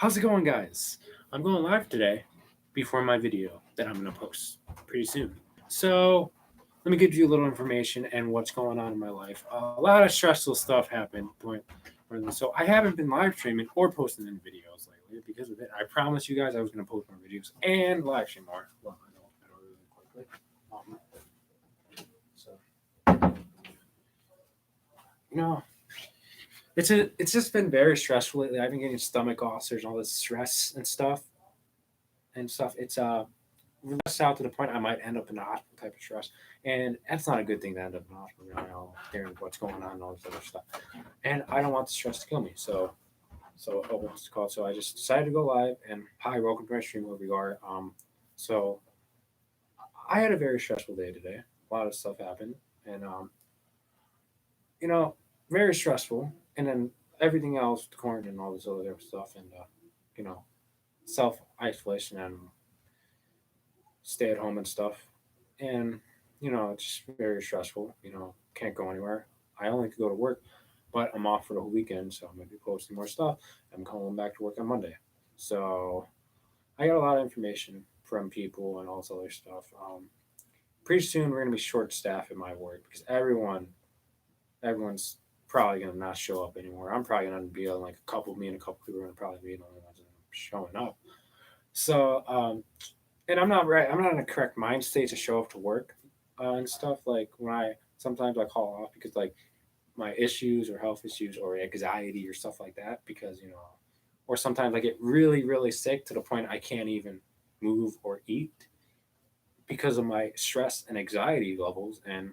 How's it going, guys? I'm going live today before my video that I'm going to post pretty soon. So, let me give you a little information and what's going on in my life. A lot of stressful stuff happened. So, I haven't been live streaming or posting any videos lately because of it. I promised you guys I was going to post more videos and live stream more. Well, I know really quickly. So, you know, it's just been very stressful lately. I've been getting stomach ulcers and all this stress and stuff. It's stressed out to the point I might end up in the hospital type of stress, and that's not a good thing to end up in the hospital. Hearing what's going on and all this other stuff, and I don't want the stress to kill me. So what's it called? So I just decided to go live. And hi, welcome to my stream where we are. So I had a very stressful day today. A lot of stuff happened, and you know, very stressful. And then everything else, the quarantine and all this other stuff, and you know, self isolation and stay at home and stuff. And it's just very stressful. Can't go anywhere. I only could go to work, but I'm off for the whole weekend, so I'm gonna be posting more stuff. I'm going back to work on Monday, so I got a lot of information from people and all this other stuff. Pretty soon we're gonna be short staffed at my work because everyone's probably gonna not show up anymore. I'm probably gonna be on like me and a couple people are gonna probably be the only ones that are showing up. So and I'm not right. I'm not in a correct mind state to show up to work and stuff. Like when I sometimes I call off because like my issues or health issues or anxiety or stuff like that because or sometimes I get really really sick to the point I can't even move or eat because of my stress and anxiety levels and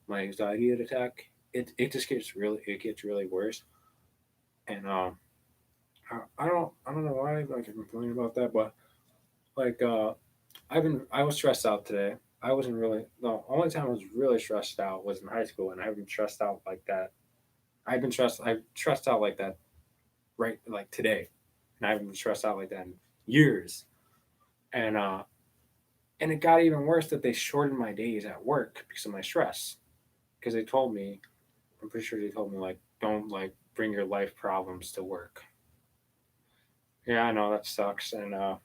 my anxiety attack. It just gets really worse. And I don't know why I can complain about that, but like I was stressed out today. I wasn't really the only time I was really stressed out was in high school, and I haven't stressed out like that. I've stressed out like that right like today, and I haven't been stressed out like that in years. And it got even worse that they shortened my days at work because of my stress. Because they told me, I'm pretty sure they told me like don't like bring your life problems to work. Yeah, I know that sucks. And let's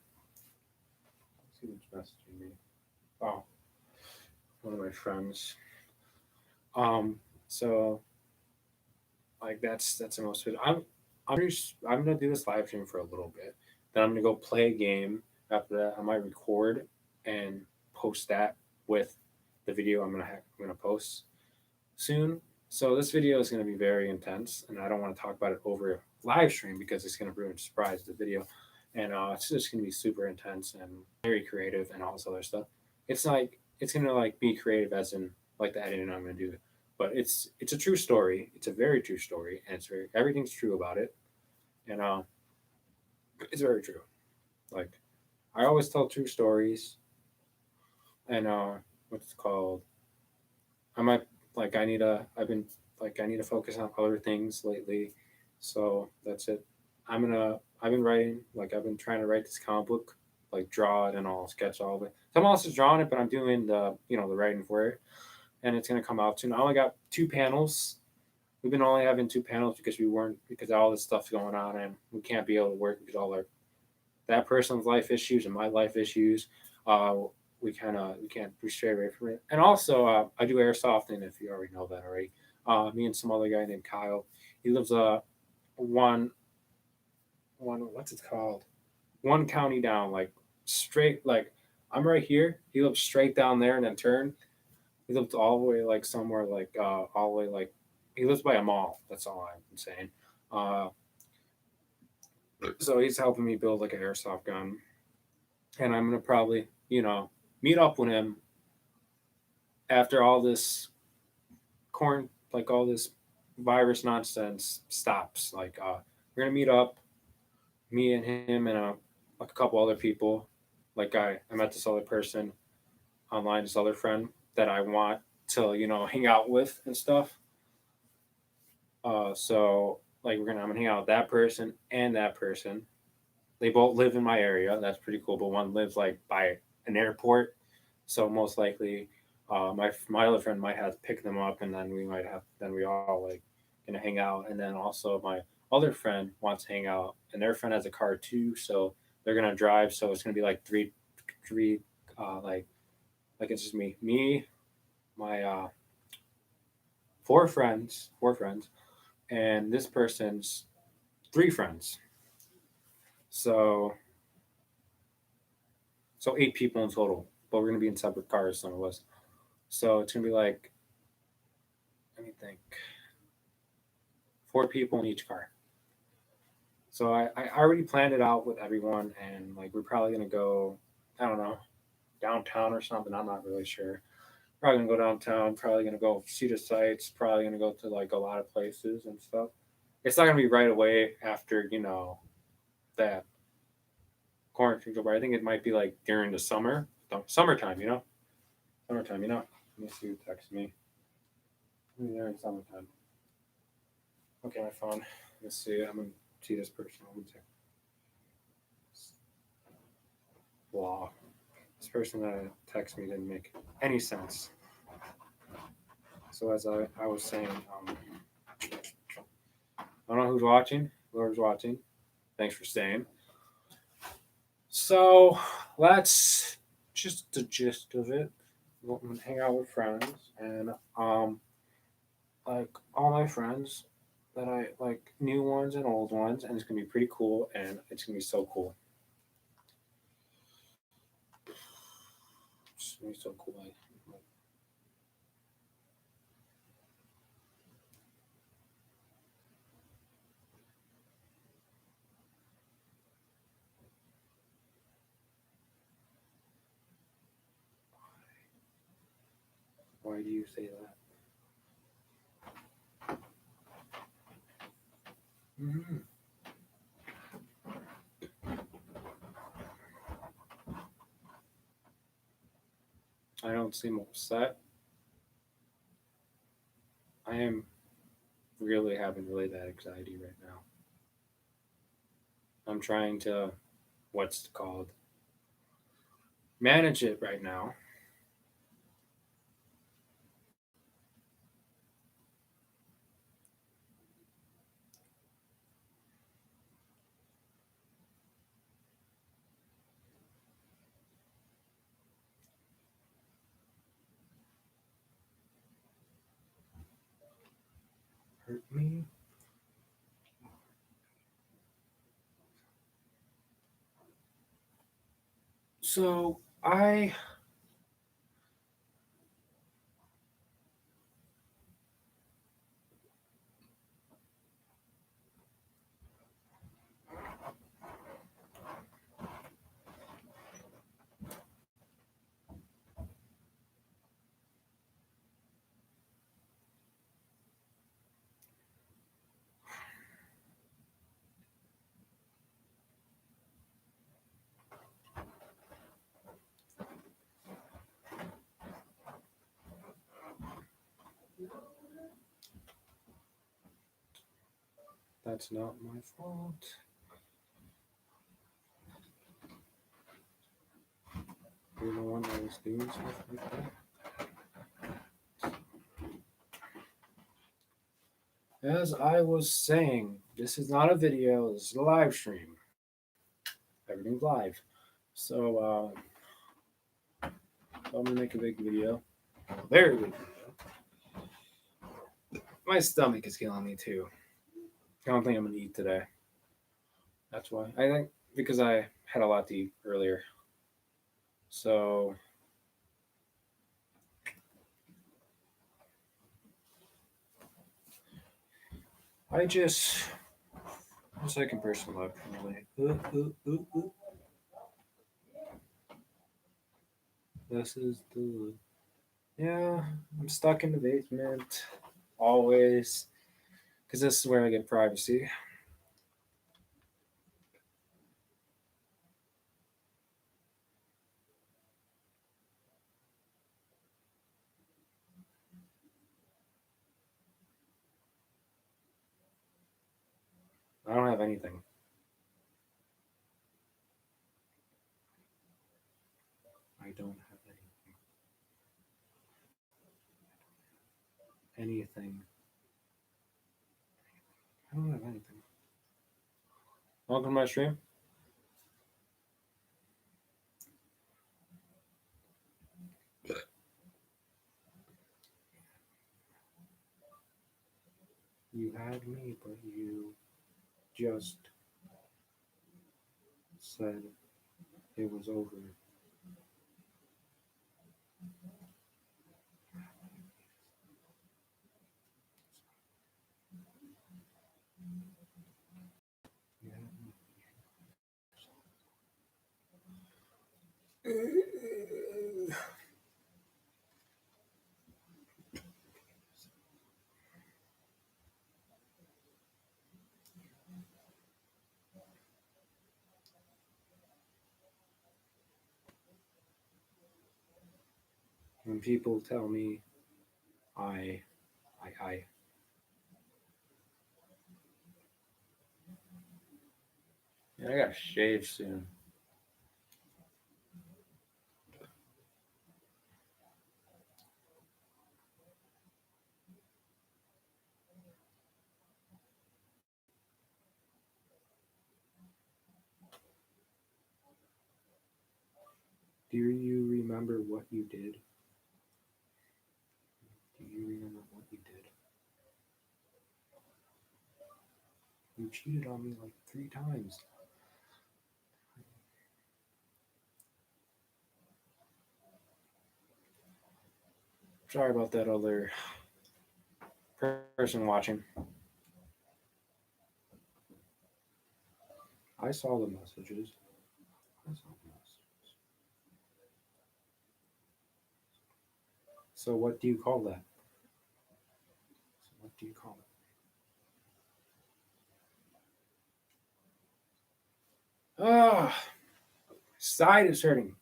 see who's messaging me. Oh, one of my friends. Um, so like that's the most. I'm gonna do this live stream for a little bit. Then I'm gonna go play a game. After that, I might record and post that with the video I'm gonna post soon. So this video is gonna be very intense, and I don't want to talk about it over live stream because it's gonna ruin the surprise of the video. And it's just gonna be super intense and very creative and all this other stuff. It's like it's gonna like be creative as in like the editing I'm gonna do, but it's a true story. It's a very true story, and everything's true about it, and it's very true. Like I always tell true stories, and what's it called? I might like I need to. I've been like I need to focus on other things lately, so that's it. I've been writing like I've been trying to write this comic book, like draw it and all, sketch all of it. Someone else is drawing it, but I'm doing the writing for it, and it's gonna come out soon. I only got 2 panels. We've been only having 2 panels because we weren't because all this stuff's going on and we can't be able to work because all our that person's life issues and my life issues. Uh, we can't be straight away from it. And also, I do airsofting. If you already know that already, me and some other guy named Kyle. He lives one what's it called? One county down, like straight like I'm right here. He lives straight down there and then turn. He lives all the way like somewhere like all the way like he lives by a mall. That's all I'm saying. Uh, so he's helping me build like an airsoft gun, and I'm gonna probably meet up with him after all this like all this virus nonsense stops. Like we're gonna meet up, me and him and like a couple other people. Like I met this other person online, this other friend that I want to hang out with and stuff. So like I'm gonna hang out with that person and that person. They both live in my area. That's pretty cool. But one lives like by an airport, so most likely, my other friend might have to pick them up, and then we all like gonna hang out. And then also my other friend wants to hang out, and their friend has a car too, so they're gonna drive. So it's gonna be like three, like it's just me, my four friends, and this person's three friends. So eight people in total, but we're gonna be in separate cars, some of us. So it's gonna be like, let me think, four people in each car. So I already planned it out with everyone, and like we're probably gonna go, I don't know, downtown or something. I'm not really sure. Probably gonna go downtown. Probably gonna go see the sights. Probably gonna go to like a lot of places and stuff. It's not gonna be right away after that quarantine, but I think it might be like during the summertime. Summertime. Let me see who texted me. During summertime. Okay, my phone. Let's see. I'm gonna see this person. Let me check. Blah. This person that texted me didn't make any sense. So as I was saying, I don't know who's watching. Whoever's watching, thanks for staying. So that's just the gist of it. We'll hang out with friends, and like all my friends that I like, new ones and old ones, and it's gonna be pretty cool, and it's gonna be so cool. It's gonna be so cool. Like, why do you say that? Mm-hmm. I don't seem upset. I am really having really bad anxiety right now. I'm trying to, what's it called, manage it right now. Hurt me. So I That's not my fault. You're the one that was doing stuff like that. As I was saying, this is not a video. This is a live stream. Everything's live. So I'm gonna make a big video. A very big video. My stomach is killing me too. I don't think I'm gonna eat today. That's why. I think because I had a lot to eat earlier. So I just like in person look. Really. This is the, yeah. I'm stuck in the basement always because this is where I get privacy. I don't have anything. I don't have anything. I don't have anything. Welcome to my stream. You had me, but you just said it was over. You had me. When people tell me I, I. Yeah, I gotta shave soon. Do you remember what you did? Do you remember what you did? You cheated on me like 3 times. Sorry about that other person watching. I saw the messages. I saw the messages. So what do you call that? So what do you call it? Ah, side is hurting.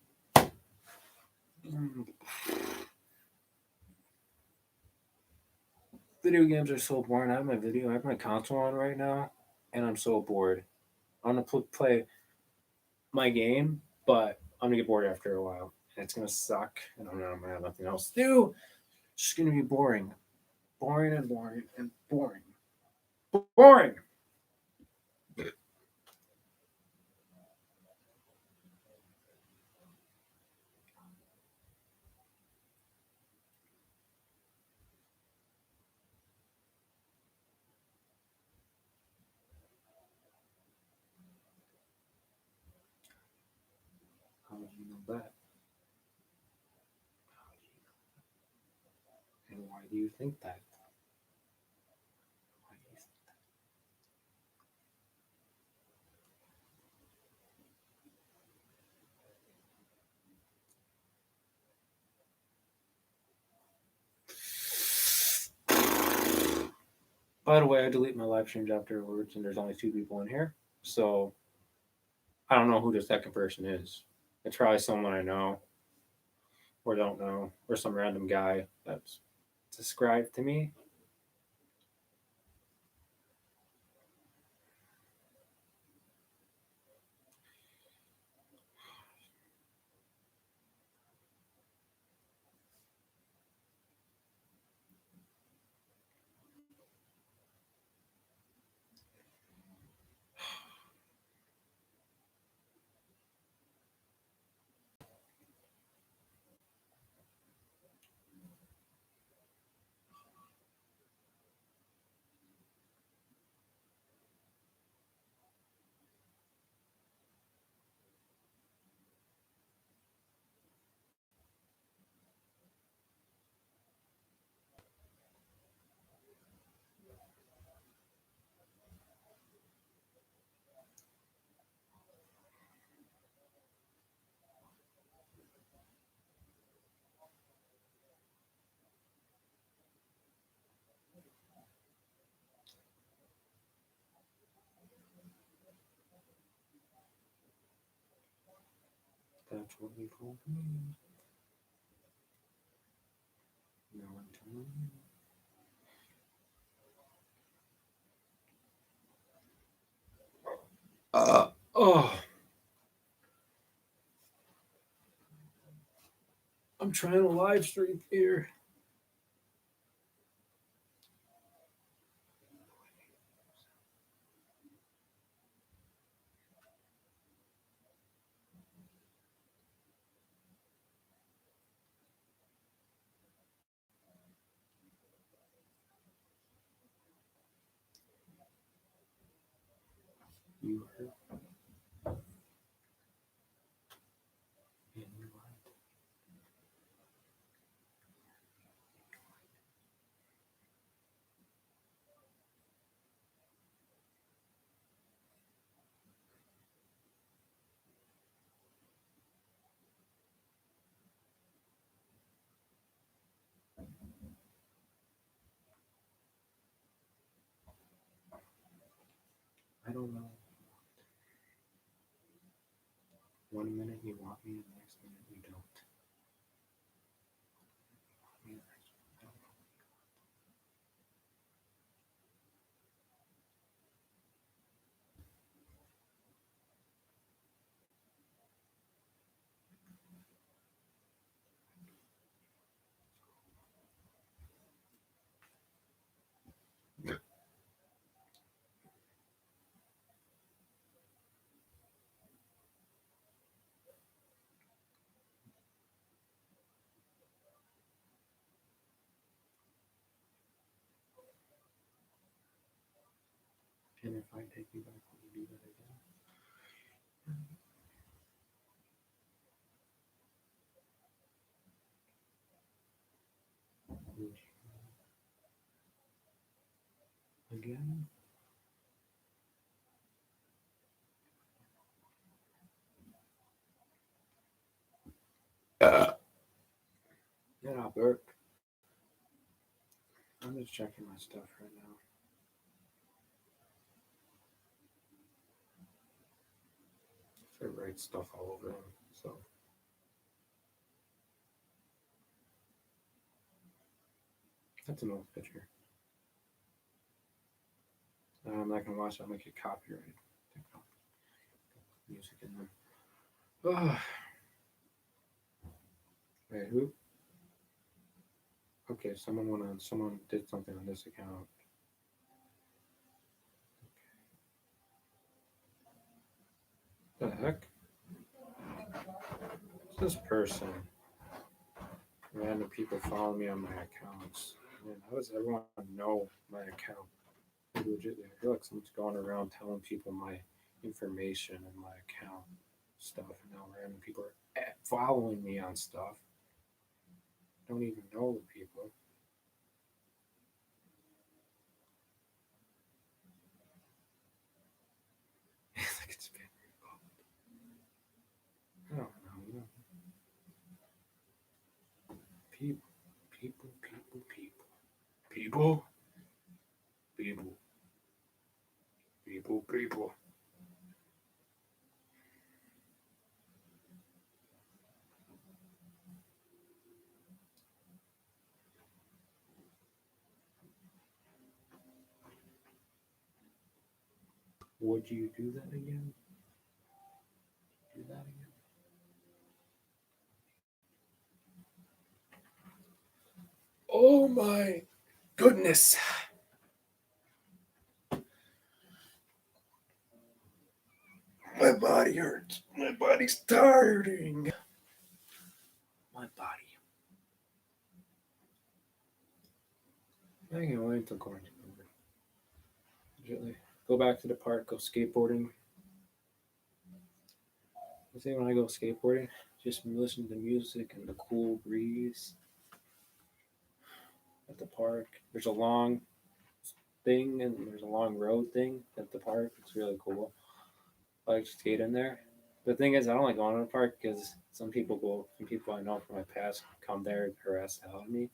Video games are so boring. I have my console on right now, and I'm so bored. I'm gonna play my game, but I'm gonna get bored after a while, and it's gonna suck, and I'm gonna have nothing else to do. It's just gonna be boring, boring and boring and boring, boring. How did you know that? How did you know? And why do you think that? Why do you think that? By the way, I delete my live streams afterwards, and there's only 2 people in here, so I don't know who the second person is. It's probably someone I know or don't know, or some random guy that's described to me. That's what he told me. No one told me. Oh, I'm trying to live stream here. you hurt and you lied. I don't know. One minute you want me, and the next minute you don't. Want me, the next minute I don't know. And if I take you back, will you do that again? Would you again? Get up, Bert. I'm just checking my stuff right now. I write stuff all over him, so that's an old picture. I'm not gonna watch that. I'll make it copyrighted. Music in there. Oh, wait, who? Okay, someone did something on this account. The heck? Who's this person? Random people follow me on my accounts. Man, how does everyone know my account? Legit, I feel like someone's going around telling people my information and my account stuff, and now random people are following me on stuff. Don't even know the people. Like it's been I don't know. People, people, people, people, people, people, people, people. Would you do that again? Do that again? Oh my goodness. My body hurts. My body's tiring. My body. I can't wait till quarantine over. Legitly. Go back to the park, go skateboarding. I say when I go skateboarding, just listen to music and the cool breeze at the park. There's a long thing and there's a long road thing at the park. It's really cool. I like to skate in there. The thing is, I don't like going to the park because some people I know from my past come there and harass the hell out of me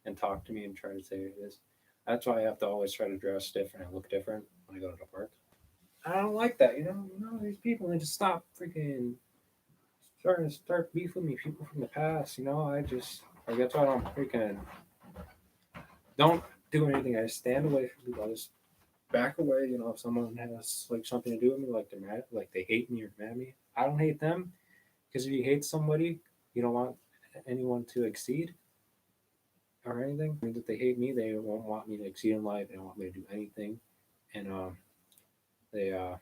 and talk to me and try to say this. That's why I have to always try to dress different and look different when I go to the park. I don't like that, you know. No, these people need to stop freaking starting to start beef with me. People from the past, you know. I just like that's why I don't freaking don't do anything. I just stand away from people. I just back away. You know, if someone has like something to do with me, like they're mad, like they hate me or mad at me, I don't hate them because if you hate somebody, you don't want anyone to exceed or anything. I mean, if they hate me, they won't want me to exceed in life. They don't want me to do anything, and they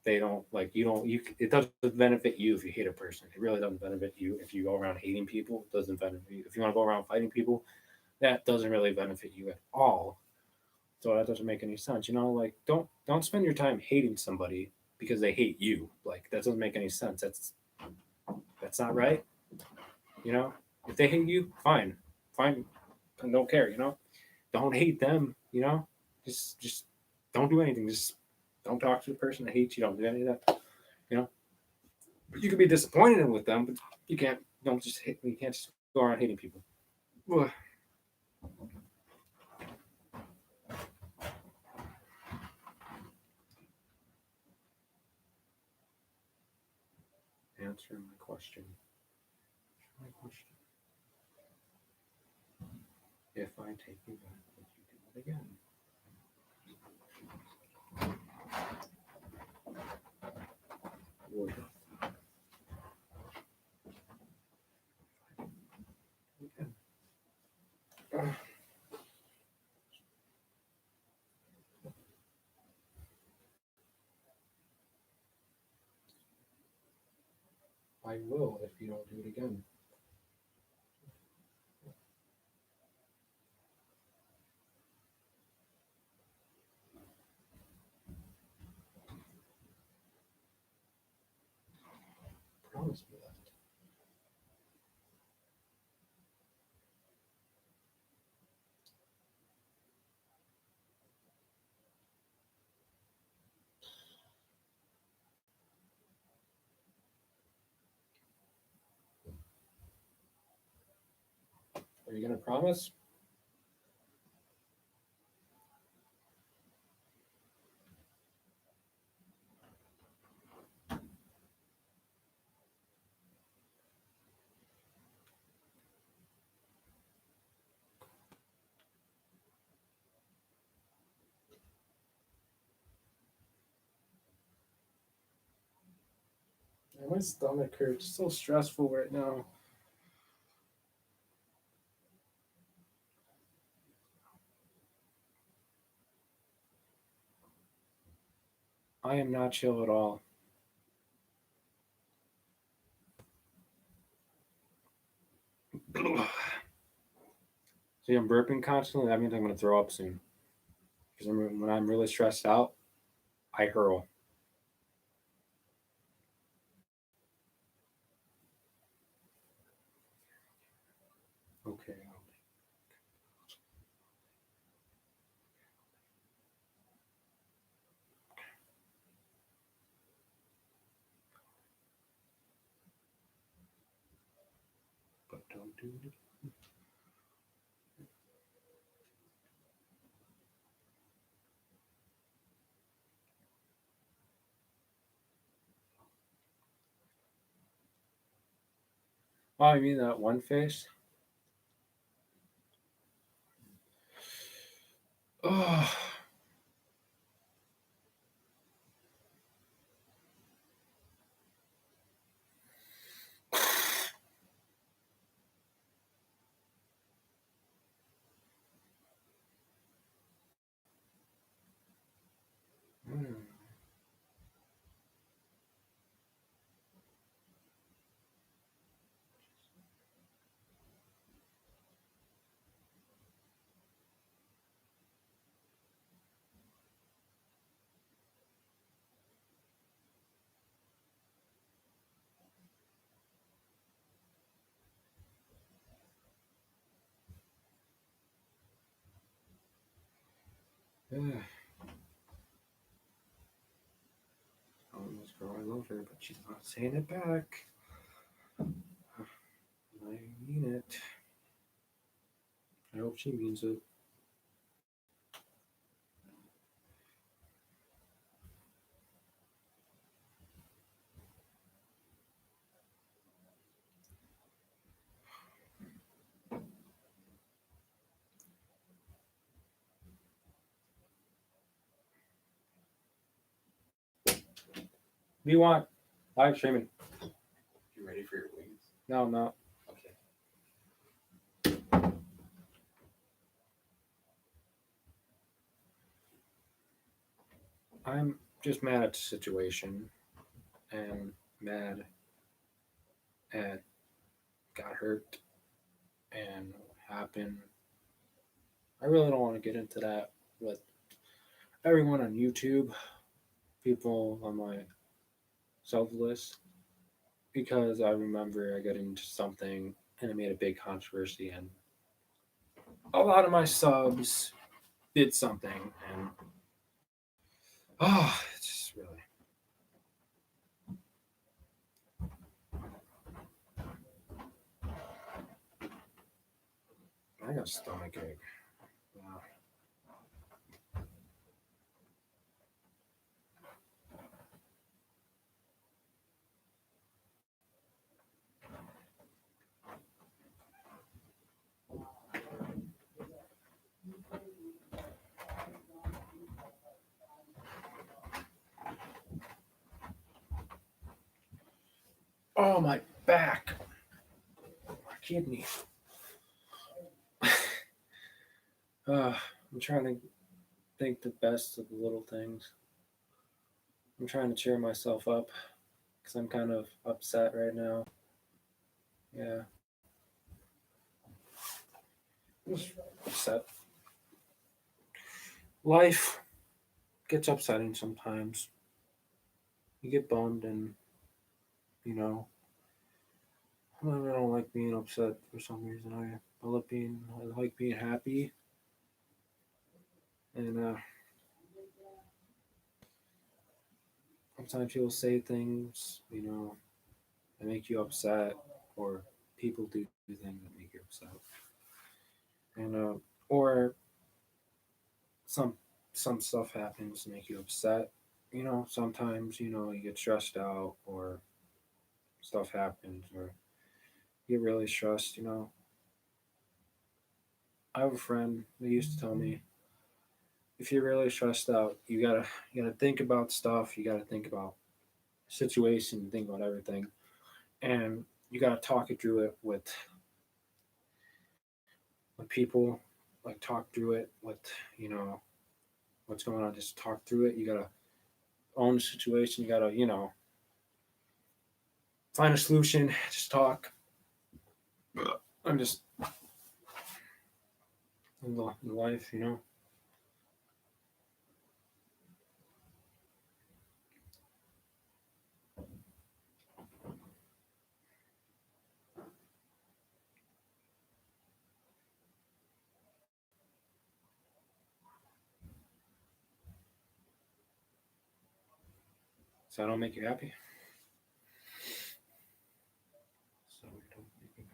they don't like you don't you it doesn't benefit you if you hate a person. It really doesn't benefit you if you go around hating people. It doesn't benefit you if you want to go around fighting people. That doesn't really benefit you at all. So that doesn't make any sense. Like don't spend your time hating somebody because they hate you. Like that doesn't make any sense. That's not right. You know, if they hate you, fine, fine, and don't care. Don't hate them. Just don't do anything. Just don't talk to the person that hates you. Don't do any of that. You know, you can be disappointed with them, but you can't. Don't just hate. You can't just go around hating people. Ugh. Answer my question. My question. If I take you back, would you do it again? Would again? Ugh. I will if you don't do it again. Promise me that. Are you gonna promise? My stomach hurts. It's so stressful right now. I am not chill at all. See, I'm burping constantly. That means I'm gonna throw up soon. Because when I'm really stressed out, I hurl. Okay, but don't do it. Oh, you mean that one face? Oh, mm. Yeah. Telling this girl I love her, but she's not saying it back. I mean it. I hope she means it. What do you want? Live streaming. You ready for your wings? No, no. Okay. I'm just mad at the situation and mad at got hurt and what happened. I really don't want to get into that, but everyone on YouTube, people on my sub list, because I remember I got into something and it made a big controversy, and a lot of my subs did something, and it's just really. I got a stomach ache. Wow. Oh, my back, my kidney. I'm trying to think the best of the little things. I'm trying to cheer myself up because I'm kind of upset right now. Yeah, just upset. Life gets upsetting sometimes. You get bummed, and you know, I don't like being upset for some reason. I like being happy, and sometimes people say things, that make you upset, or people do things that make you upset, and or some some stuff happens to make you upset. Sometimes you get stressed out, or stuff happens, or you get really stressed. I have a friend that used to tell me, if you're really stressed out, you gotta think about stuff. You gotta think about situation, think about everything, and you gotta talk it through it with people. Like, talk through it with you know what's going on. Just talk through it. You gotta own the situation. You gotta find a solution. Just talk. I'm just in life. So I don't make you happy. So I don't make you happy.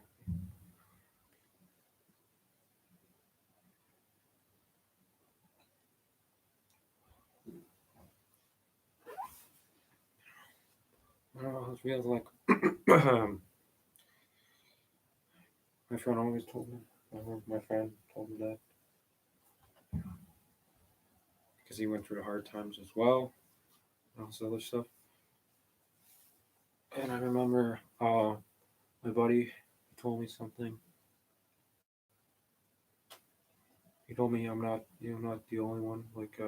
I don't know. It feels like my friend always told me. My friend told me that because he went through hard times as well, and all this other stuff. And I remember my buddy told me something. He told me I'm not the only one. Like,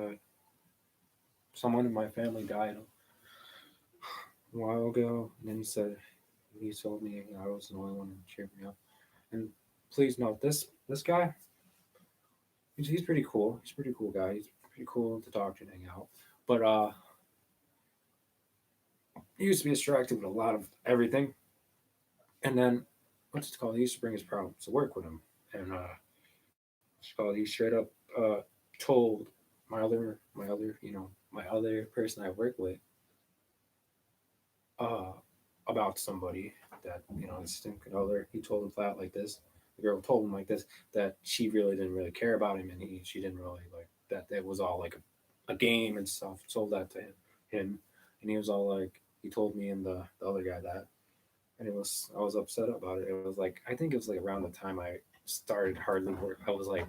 someone in my family died a while ago, and then he told me I was the only one who cheered me up. And please note, this guy, he's pretty cool. He's a pretty cool guy. He's pretty cool to talk to and hang out. But he used to be distracted with a lot of everything. And then what's it called? He used to bring his problems to work with him, and what's it called? He straight up told my other person I work with uh, about somebody that his significant other. He told him flat like this. The girl told him like this, that she really didn't really care about him, and she didn't really like that. It was all like a game and stuff. Told that to him, and he was all like, he told me and the other guy that, and I was upset about it. It was like, I think it was like around the time I started hardly work. I was like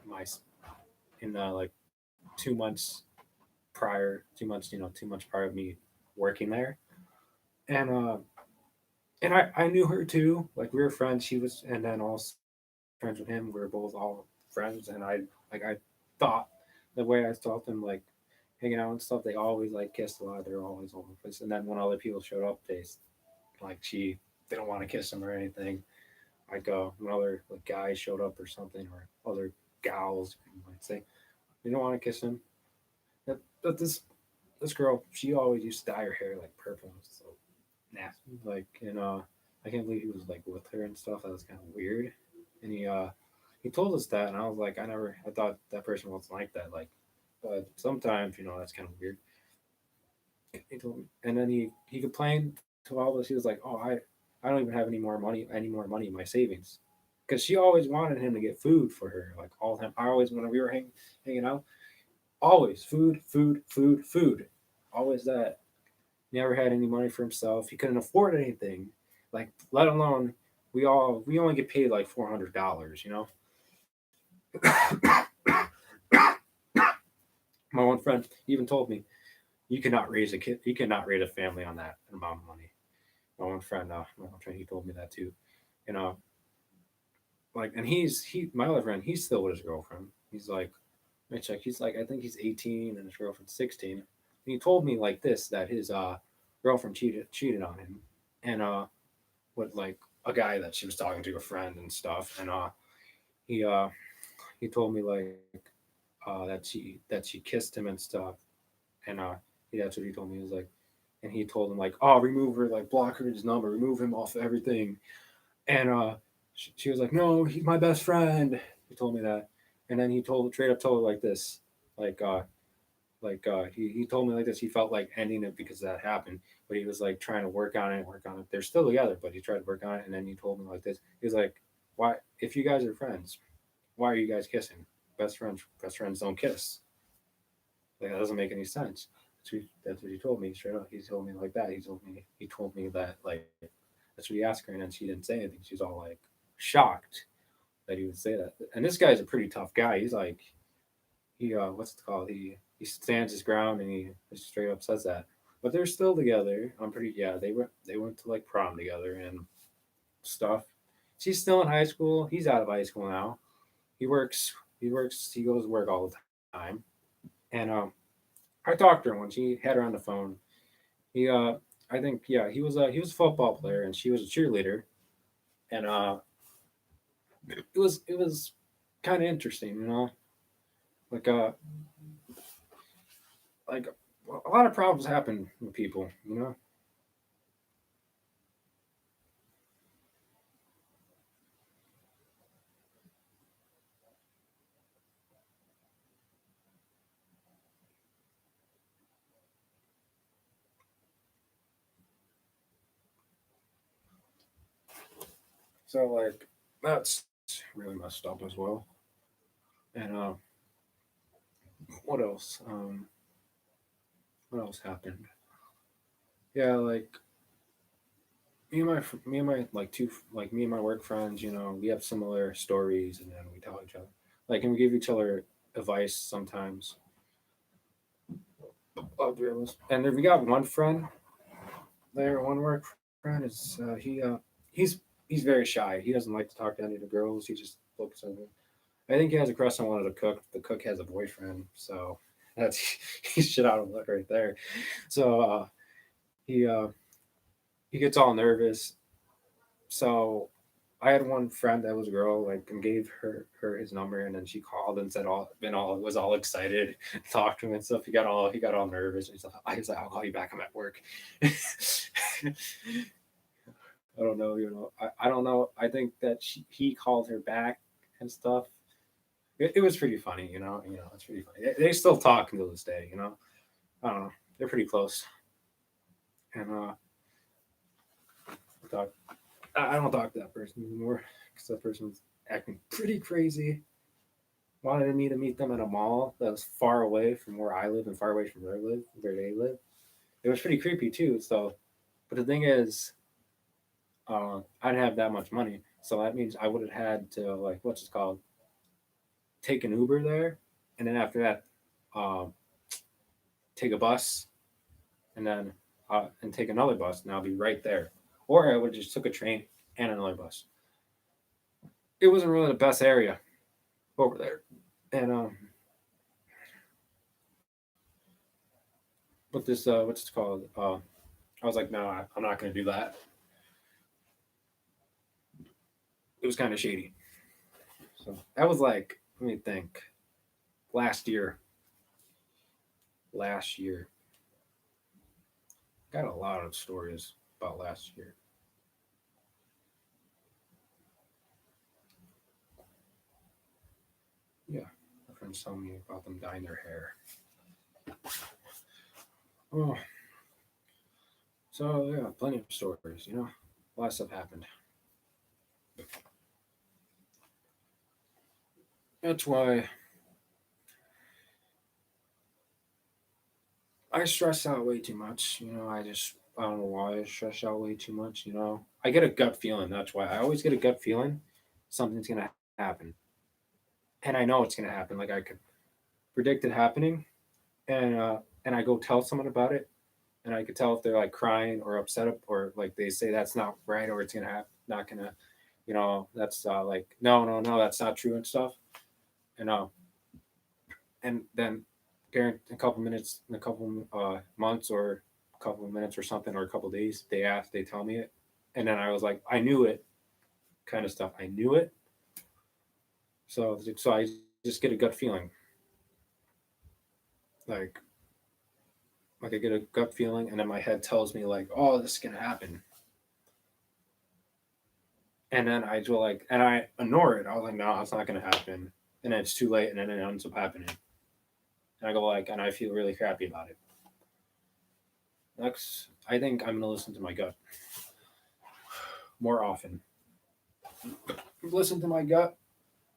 my in like 2 months 2 months, 2 months prior of me working there, and I knew her too. Like, we were friends. She was, and then also friends with him. We were both all friends, and I thought the way I saw them like hanging out and stuff. They always like kissed a lot. They were always all over the place. And then when other people showed up, they don't want to kiss them or anything. Like, when other like guys showed up or something, or other gals, you might say, they don't want to kiss him. but this girl, she always used to dye her hair like purple. So nasty. Like, I can't believe he was like with her and stuff. That was kind of weird. And he told us that, and I was like, I thought that person wasn't like that. Like, but sometimes, that's kind of weird. He told me, and then he complained to all of us. He was like, "Oh, I don't even have any more money in my savings," because she always wanted him to get food for her, like all the time. I always, when we were hanging out, always food, food, food, food, always that. Never had any money for himself. He couldn't afford anything, like let alone we only get paid like $400. My one friend even told me, "You cannot raise a kid. You cannot raise a family on that amount of money." My one friend, he told me that too. You know, like, and my other friend, he's still with his girlfriend. He's like, let me check. He's like, I think he's 18 and his girlfriend's 16. And he told me like this, that his girlfriend cheated on him, and with like a guy that she was talking to, a friend and stuff. And he uh he told me like that she kissed him and stuff. And that's what he told me. He was like, and he told him like, oh, remove her, like block her his number, remove him off everything. And she was like, no, he's my best friend. He told me that. And then he straight up told her like this, like he told me like this. He felt like ending it because that happened, but he was like trying to work on it. They're still together, but he tried to work on it. And then he told me like this. He was like, why, if you guys are friends, why are you guys kissing? Best friends don't kiss. Like, that doesn't make any sense. That's what he told me straight up. He told me like that. He told me that, like, that's what he asked her, and then she didn't say anything. She's all like shocked that he would say that. And this guy's a pretty tough guy. He's like, what's it called? He stands his ground, and he straight up says that. But they're still together. I'm pretty, yeah. They went to like prom together and stuff. She's still in high school. He's out of high school now. He works. He goes to work all the time. And I talked to her once. He had her on the phone. He I think, yeah, he was a football player and she was a cheerleader. And it was kind of interesting, like like a lot of problems happen with people. So like that's really messed up as well. And what else? What else happened? Yeah, like me and my like me and my work friends, we have similar stories, and then we tell each other, like, and we give each other advice sometimes. And then we got one friend there, one work friend is he's very shy. He doesn't like to talk to any of the girls. He just focuses on it. I think he has a crush on one of the cook. The cook has a boyfriend, so that's he's shit out of luck right there. So he he gets all nervous. So I had one friend that was a girl, like, and gave her his number, and then she called and said all was all excited, talked to him and stuff. He got all nervous. He's like, I'll call you back. I'm at work. I don't know. I don't know. I think that he called her back and stuff. It was pretty funny. It's pretty funny. They still talk until this day. I don't know. They're pretty close. And talk. I don't talk to that person anymore because that person was acting pretty crazy. Wanted me to meet them at a mall that was far away from where I live and far away from where they live. It was pretty creepy too. So, but the thing is, I didn't have that much money, so that means I would have had to, like, what's it called, take an Uber there, and then after that, um, take a bus, and then and take another bus, and I'll be right there. Or I would have just took a train and another bus. It wasn't really the best area over there, and but this what's it called? I was like, no, I'm not gonna do that. It was kind of shady. So that was like, let me think, last year. last year. Got a lot of stories about last year. Yeah, my friends tell me about them dyeing their hair. Oh, so yeah, plenty of stories. A lot of stuff happened. That's why I stress out way too much. I don't know why I stress out way too much. I get a gut feeling. That's why I always get a gut feeling something's gonna happen, and I know it's gonna happen. Like I could predict it happening, and I go tell someone about it, and I could tell if they're like crying or upset or like they say that's not right or it's gonna happen, not gonna, that's like no, no, no, that's not true and stuff. And then a couple minutes, in a couple months or a couple of minutes or something or a couple of days, they tell me it, and then I was like, I knew it, kind of stuff. I knew it, so I just get a gut feeling, like I get a gut feeling, and then my head tells me like, oh, this is gonna happen, and then I do like, and I ignore it. I was like, no, it's not gonna happen, and then it's too late, and then it ends up happening, and I go like, and I feel really crappy about it. Next, I think I'm gonna listen to my gut more often. Listen to my gut,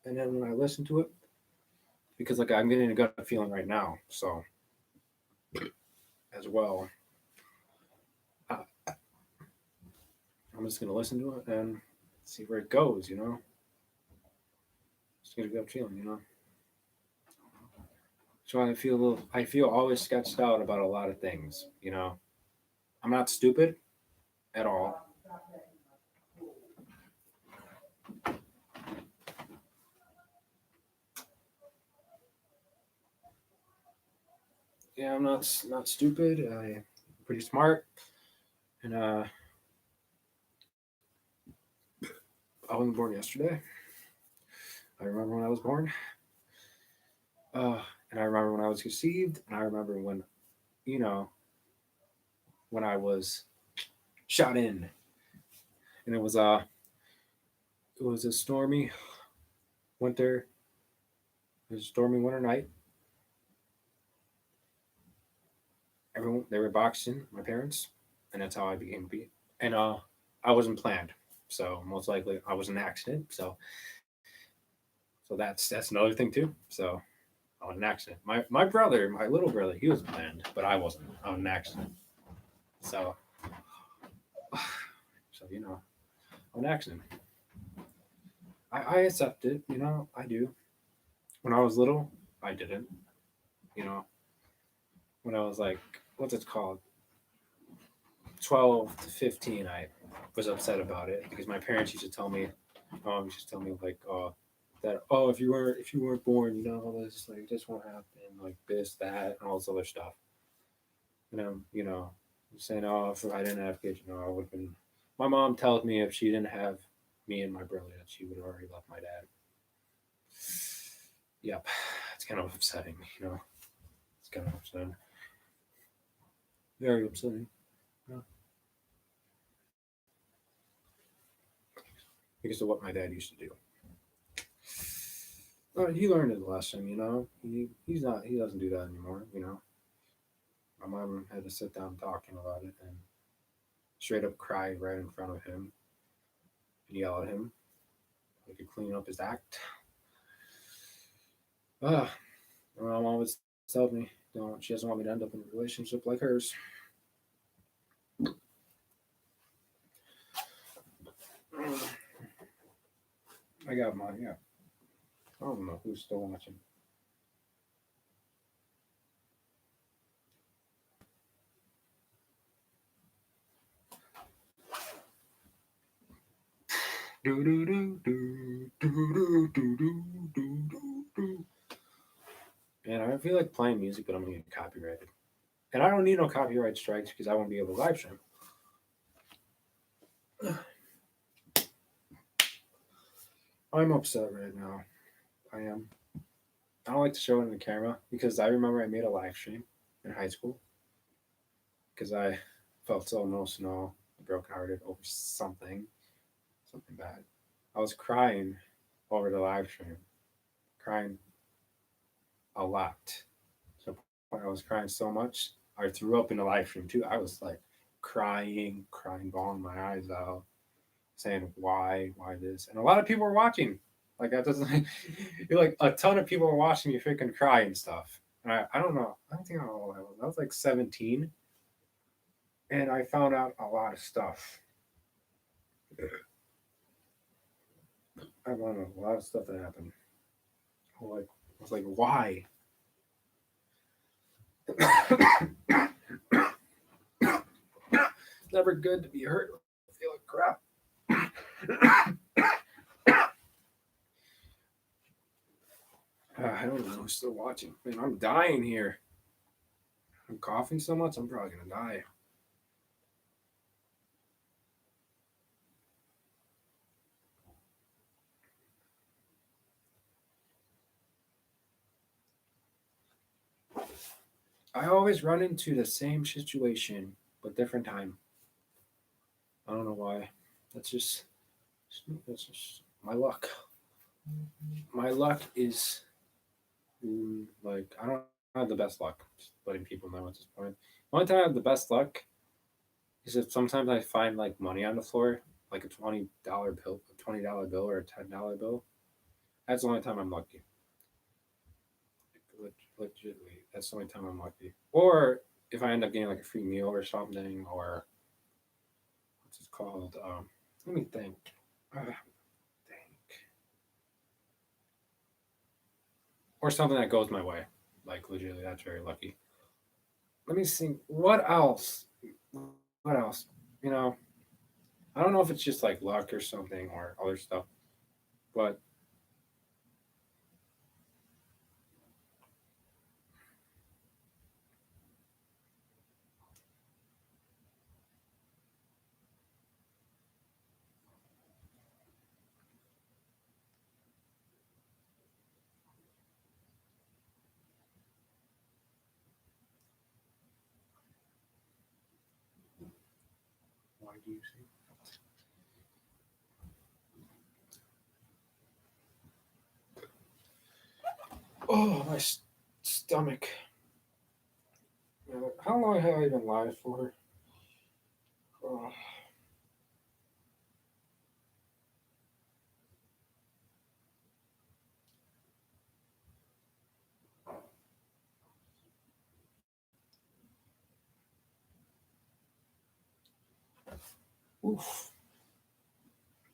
and then when I listen to it, because like I'm getting a gut feeling right now, so as well, I, I'm just gonna listen to it and see where it goes. Just get a gut feeling. So I feel I feel always sketched out about a lot of things. I'm not stupid at all. Yeah, I'm not stupid. I'm pretty smart, and I wasn't born yesterday. I remember when I was born, uh, and I remember when I was conceived, and I remember you know when I was shot in, and it was a winter, it was a stormy winter night. Everyone they were boxing my parents, and that's how I became beat. And I wasn't planned, so most likely I was an accident. So that's another thing too. So I was an accident. My brother, my little brother, he was planned, but I wasn't. I was an accident. So I'm an accident. I accept it. I do. When I was little, I didn't. You know, when I was like, what's it called, 12 to 15, I was upset about it because my parents used to tell me, like, that if you weren't born, this like this won't happen, like this, that, and all this other stuff. Saying, oh, if I didn't have kids, I would have been. My mom tells me if she didn't have me and my brother, that she would have already left my dad. Yep, it's kind of upsetting. It's kind of upsetting, very upsetting. You know, because of what my dad used to do. He learned his lesson. He doesn't do that anymore. My mom had to sit down talking about it and straight up cry right in front of him and yell at him. He could clean up his act. Ah, my mom always tells me, she doesn't want me to end up in a relationship like hers. I got mine. Yeah, I don't know who's still watching. Do do do do do do do do do do. And I feel like playing music, but I'm gonna get copyrighted. And I don't need no copyright strikes because I won't be able to live stream. I'm upset right now. I am. I don't like to show it in the camera because I remember I made a live stream. in high school because I felt so emotional, brokenhearted over something bad. I was crying over the live stream, crying a lot. To the point I was crying so much, I threw up in the live stream too. I was like crying, bawling my eyes out, saying why this, and a lot of people were watching. Like that doesn't, you're like a ton of people were watching me freaking cry and stuff. And I don't know. I don't think I know how old I was. I was like 17, and I found out a lot of stuff. I don't know a lot of stuff that happened. I was like, why? Never good to be hurt. I feel like crap. I don't know who's still watching. Man, I'm dying here. I'm coughing so much, I'm probably gonna die. I always run into the same situation, but different time. I don't know why. That's just my luck. My luck is like I don't have the best luck. Just letting people know at this point. The only time I have the best luck is if sometimes I find like money on the floor, like a $20 bill or a $10 bill. That's the only time I'm lucky. Legitimately, that's the only time I'm lucky. Or if I end up getting like a free meal or something, or what's it called? Let me think. Think. Or something that goes my way. Like legitimately, that's very lucky. Let me think. What else? What else? You know, I don't know if it's just like luck or something or other stuff, but why do you say? Oh, my stomach. How long have I been live for? Oh. Oof.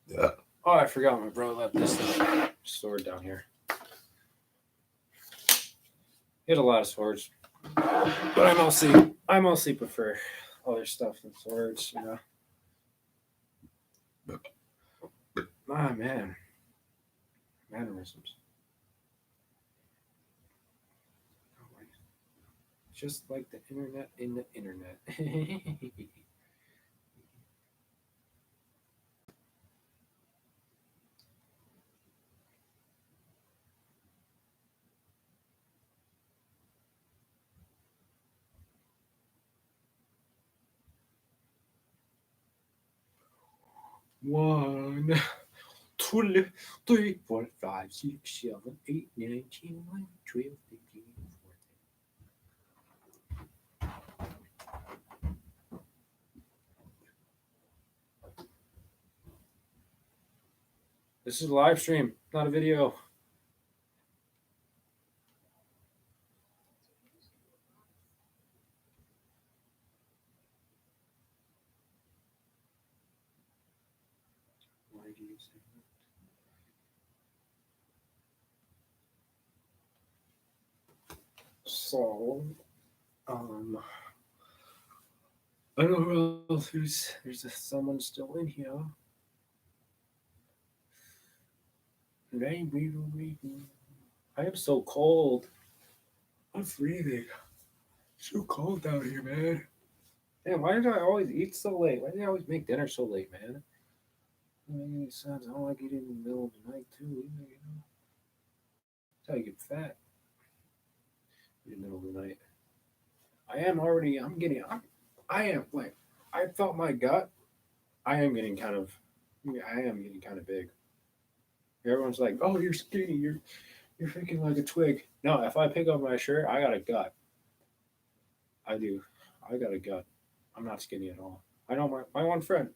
Yeah. Oh, I forgot my brother left this sword down here. He had a lot of swords, but I mostly prefer other stuff than swords. You know. Ah man, mannerisms. Just like the internet in the internet. One, two, three, four, five, six, seven, eight, nine, 10, 11, 12, 13, 14. This is a live stream, not a video. Why do you say that? So, um, I don't know who else. There's someone still in here. I am so cold. I'm freezing. It's so cold down here, man. Damn, why do I always eat so late? Why do I always make dinner so late, man? Doesn't make any sense. I don't like eating in the middle of the night too. That's how you get fat. In the middle of the night. I am like, I felt my gut. I am getting kind of big. Everyone's like, oh, you're skinny. You're freaking like a twig. No, if I pick up my shirt, I got a gut. I do. I got a gut. I'm not skinny at all. I know my one friend.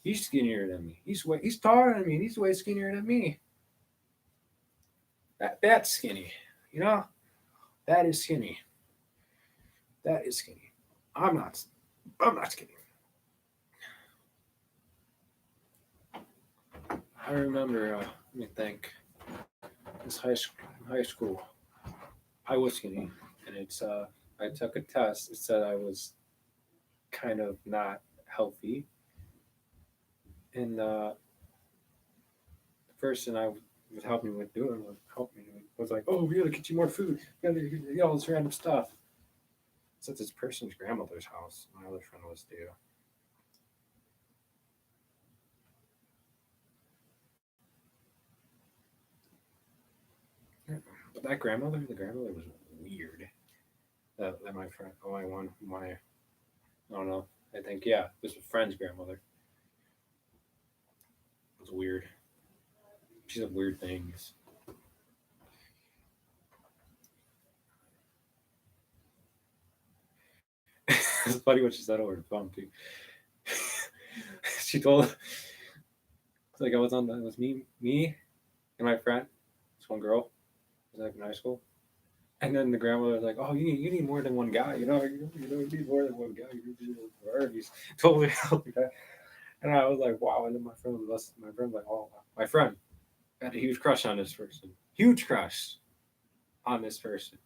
He's skinnier than me. He's taller than me. And he's way skinnier than me. That's skinny. You know, that is skinny. That is skinny. I'm not. I'm not skinny. I remember. Let me think. This high school. I was skinny, and it's. I took a test. It said I was kind of not healthy, and the person I was helping with doing was like, "Oh, we gotta get you more food. We gotta get all this random stuff." It's at this person's grandmother's house. My other friend was too. But the grandmother was weird. That my friend, I don't know. I think yeah, this was a friend's grandmother. It was weird. She said weird things. It's funny what she said over the phone too. She told it's like I was on the it was me and my friend, this one girl, was like in high school. And then the grandmother was like, "Oh, you need more than one guy. You need more than one guy. You need priorities." Totally healthy guy. And I was like, "Wow." And then my friend was like, "Oh, my friend had a huge crush on this person. Huge crush on this person.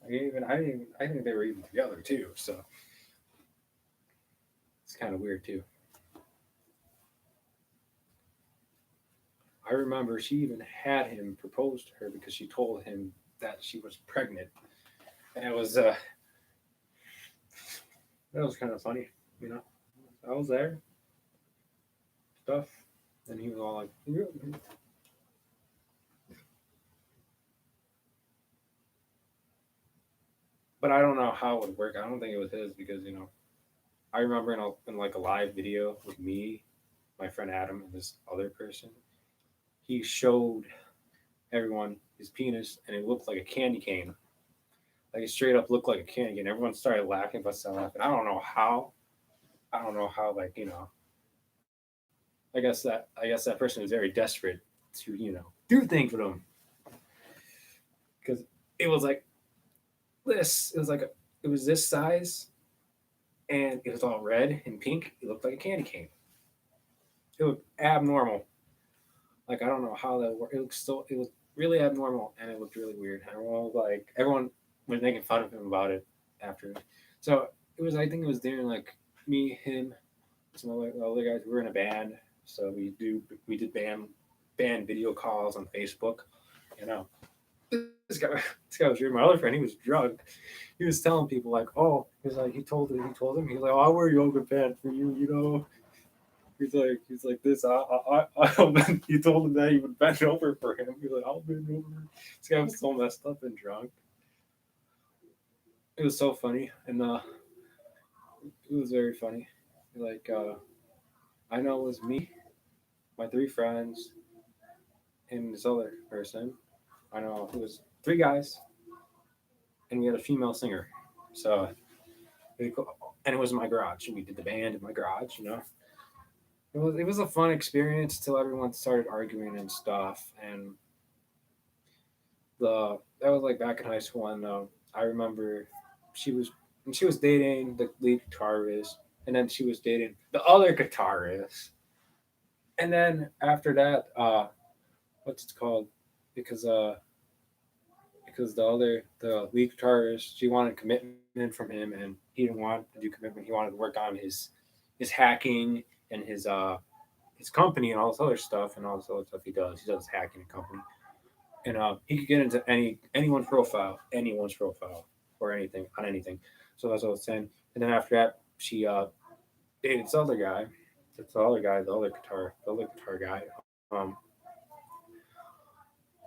I think they were even together too. So it's kind of weird too. I remember she even had him propose to her because she told him that she was pregnant, and it was kind of funny, you know. I was there, stuff, and he was all like, "Yeah." But I don't know how it would work. I don't think it was his because I remember in like a live video with me, my friend Adam, and this other person, he showed everyone his penis, and it looked like a candy cane. Like it straight up looked like a candy cane. Everyone started laughing, but started laughing. I don't know how. I don't know how. Like I guess that person was very desperate to do things with him because it was like this. It was this size, and it was all red and pink. It looked like a candy cane. It looked abnormal. Like I don't know how that worked. It was really abnormal, and it looked really weird. Everyone was making fun of him about it after. So it was. I think it was during like me, him, some other guys. We were in a band, so we did band video calls on Facebook. You know, this guy this guy was weird. My other friend, he was drunk. He was telling people like, oh, he told him he's like, oh, I'll wear yoga pants for you. He's like this. I'll bend. He told him that he would bend over for him. He's like, I'll bend over. This guy was so messed up and drunk. It was so funny, and it was very funny. Like I know it was me, my three friends, and this other person. I know it was three guys, and we had a female singer. So and it was in my garage. We did the band in my garage. It was a fun experience till everyone started arguing and stuff, and the that was like back in high school, and I remember she was she was dating the lead guitarist, and then she was dating the other guitarist, and then after that, what's it called? Because because the lead guitarist, she wanted commitment from him, and he didn't want to do commitment. He wanted to work on his hacking and his company and all this other stuff and all this other stuff he does. He does hacking a company, and he could get into anyone's profile, or anything on anything. So that's what I was saying. And then after that, she dated this other guy. That's the other guy, the other guitar guy.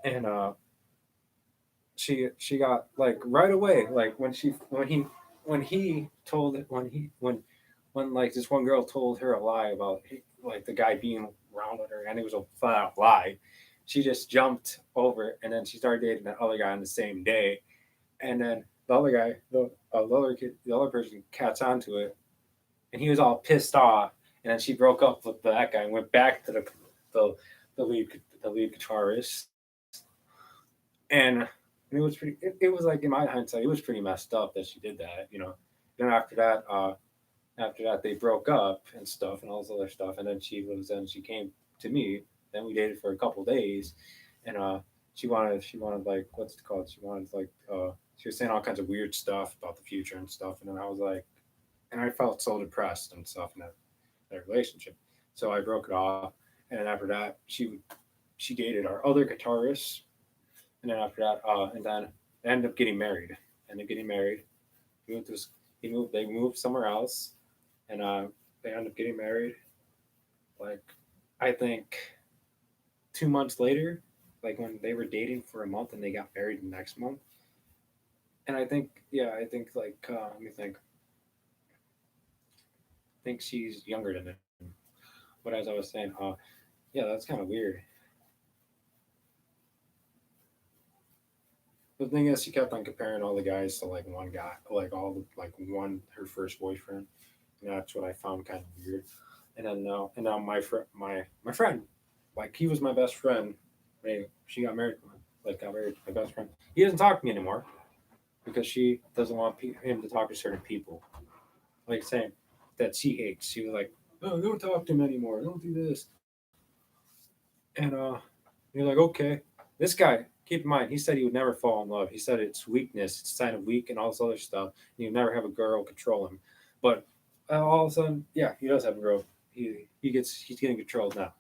And she got like right away, like when he when he told when like this one girl told her a lie about like the guy being around with her, and it was a flat out lie. She just jumped over, and then she started dating that other guy on the same day, and then the other guy, the other kid, the other person catch onto it, and he was all pissed off, and then she broke up with that guy and went back to the the lead the lead guitarist, and it was pretty. It was like in my hindsight, it was pretty messed up that she did that, you know. Then after that they broke up and stuff and all this other stuff, and then she came to me. Then we dated for a couple days, and she wanted like what's it called? She wanted like she was saying all kinds of weird stuff about the future and stuff, and then I was like, and I felt so depressed and stuff in that relationship, so I broke it off. And then after that, she dated our other guitarist, and then after that, and then they ended up getting married. Ended up getting married. He moved to he moved. They moved somewhere else, and they ended up getting married. Like I think 2 months later, like when they were dating for a month and they got married the next month. And I think yeah, I think like let me think. I think she's younger than him. But as I was saying, yeah, that's kind of weird. The thing is, she kept on comparing all the guys to like one guy, like all the like one her first boyfriend, and that's what I found kind of weird. And now my friend, like he was my best friend. She got married, like got married to my best friend. He doesn't talk to me anymore because she doesn't want him to talk to certain people. Like saying that she hates. She was like, "Oh, don't talk to him anymore. Don't do this." And you're like, "Okay." This guy, keep in mind, he said he would never fall in love. He said it's weakness, it's a sign of weak, and all this other stuff. And you'd never have a girl control him. But all of a sudden, yeah, he does have a girl. He's getting controlled now.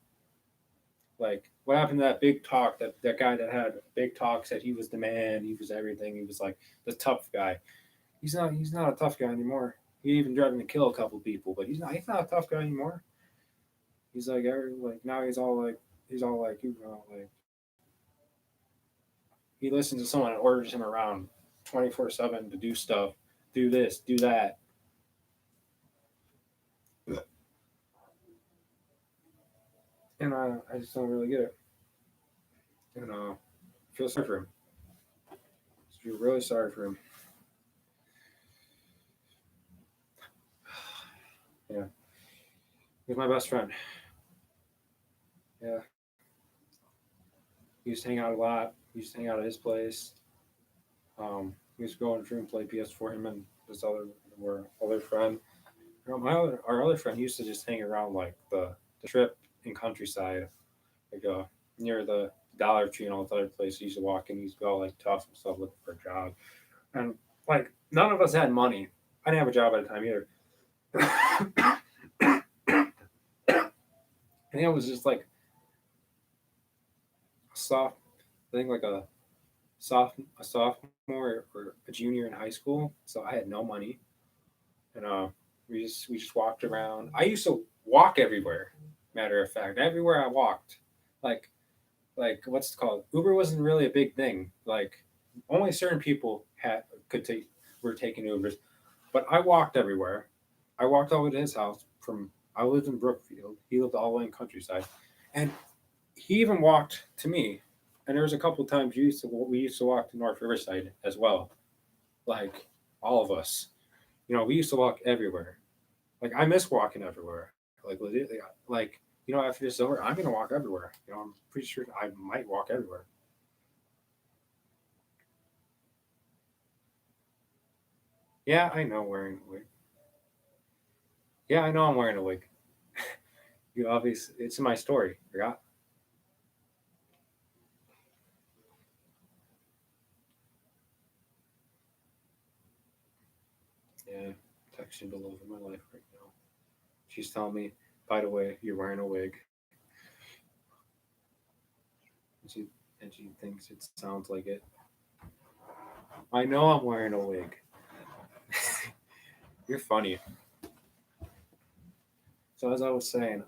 Like what happened to that big talk? That guy that had big talk said he was the man, he was everything. He was like the tough guy. He's not a tough guy anymore. He even threatened to kill a couple people, but he's not a tough guy anymore. He's like now he's all like he listens to someone and orders him around 24/7 to do stuff, do this, do that. And I just don't really get it. And feel sorry for him. I feel really sorry for him. Yeah, he's my best friend. Yeah, he used to hang out a lot. We used to hang out at his place. We used to go in the room and play PS4. Him and this other friend. Our other friend used to just hang around like the strip in countryside, like near the Dollar Tree and all this other places. He used to walk in. He used to be all like tough and stuff, looking for a job. And like none of us had money. I didn't have a job at the time either. I think I was just like a soft, I think like a sophomore or a junior in high school. So I had no money, and we just walked around. I used to walk everywhere. Matter of fact, everywhere I walked, like what's it called? Uber wasn't really a big thing. Like only certain people had could take were taking Ubers, but I walked everywhere. I walked all the way to his house. From I lived in Brookfield. He lived all the way in countryside, and he even walked to me. And there was a couple of times we used to walk to North Riverside as well. Like all of us, we used to walk everywhere. Like I miss walking everywhere. Like legit, like after this is over, I'm gonna walk everywhere. I'm pretty sure I might walk everywhere. Yeah, I know wearing a wig. Yeah, I know I'm wearing a wig. You obviously, it's in my story. Forgot. Yeah, texting to love of my life right now. She's telling me, by the way, you're wearing a wig, and she thinks it sounds like it. I know I'm wearing a wig. You're funny. So as I was saying,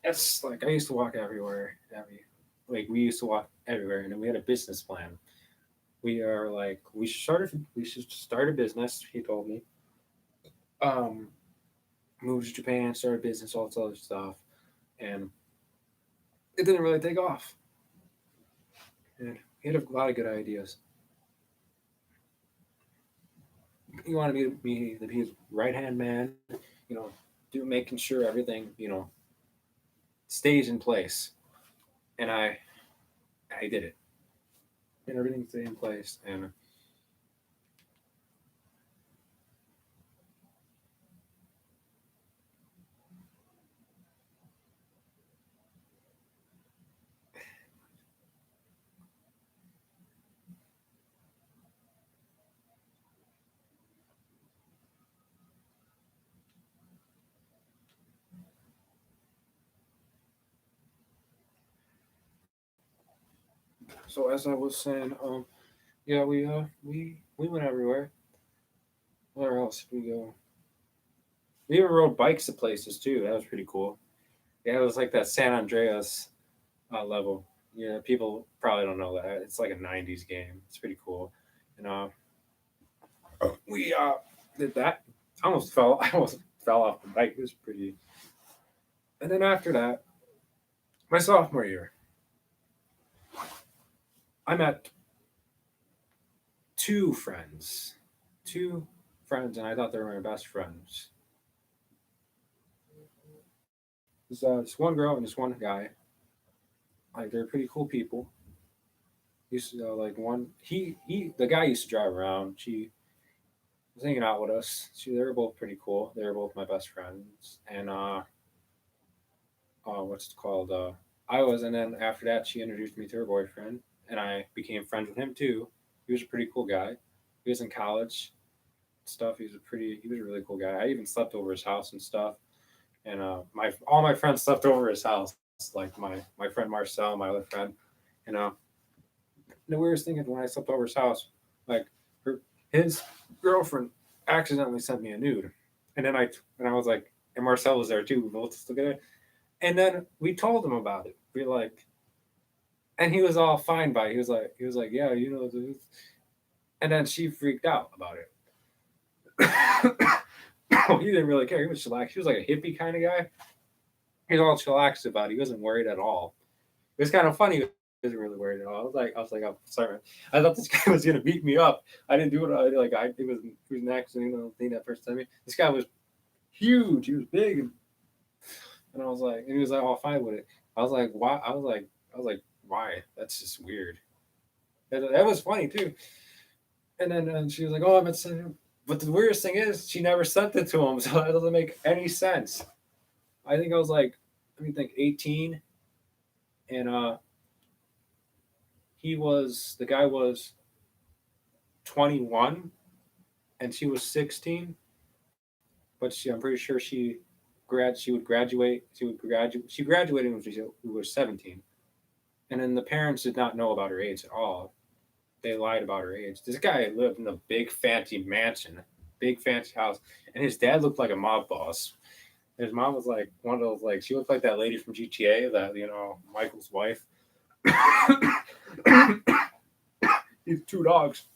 it's like I used to walk everywhere. Like we used to walk everywhere, and then we had a business plan. we are like we should start a business. He told me, um, moved to Japan, start a business, all this other stuff, and it didn't really take off. And he had a lot of good ideas. He wanted me to be his right hand man, you know, do making sure everything, stays in place. And I did it, and everything stayed in place. And so as I was saying, yeah, we went everywhere. Where else did we go? We even rode bikes to places too. That was pretty cool. Yeah, it was like that San Andreas level. Yeah, people probably don't know that. It's like a '90s game. It's pretty cool. And we did that. I almost fell. I almost fell off the bike. It was pretty. And then after that, my sophomore year, I met two friends, two friends, and I thought they were my best friends. There's this one girl and this one guy. Like they're pretty cool people. Used to like one. The guy used to drive around. She was hanging out with us. They were both pretty cool. They were both my best friends. And what's it called? I was, and then after that, she introduced me to her boyfriend, and I became friends with him too. He was a pretty cool guy. He was in college, stuff. He was a really cool guy. I even slept over his house and stuff. And my all my friends slept over his house. Like my friend Marcel, my other friend. You know, the weirdest thing is when I slept over his house, like his girlfriend accidentally sent me a nude, and I was like, and Marcel was there too. We both look at it, and then we told him about it. We like, and he was all fine by it. He was like, yeah, this. And then she freaked out about it. He didn't really care. He was chillaxed. He was like a hippie kind of guy. He was all chillaxed about it. He wasn't worried at all. It was kind of funny. He wasn't really worried at all. I'm sorry. I thought this guy was gonna beat me up. I didn't do it. It was an accidental thing that first time. This guy was huge. He was big, and I was like, and he was like all fine with it. I was like, why? I was like, why? That's just weird. That was funny too. And then she was like, oh, I'm sending him. But the weirdest thing is, she never sent it to him, so that doesn't make any sense. I think I was like, let me think, 18, and the guy was 21, and she was 16. But I'm pretty sure she graduated when she was 17, and then the parents did not know about her age at all. They lied about her age. This guy lived in a big fancy mansion, big fancy house, and his dad looked like a mob boss. His mom was like one of those, like, she looked like that lady from GTA, that Michael's wife. He's two dogs.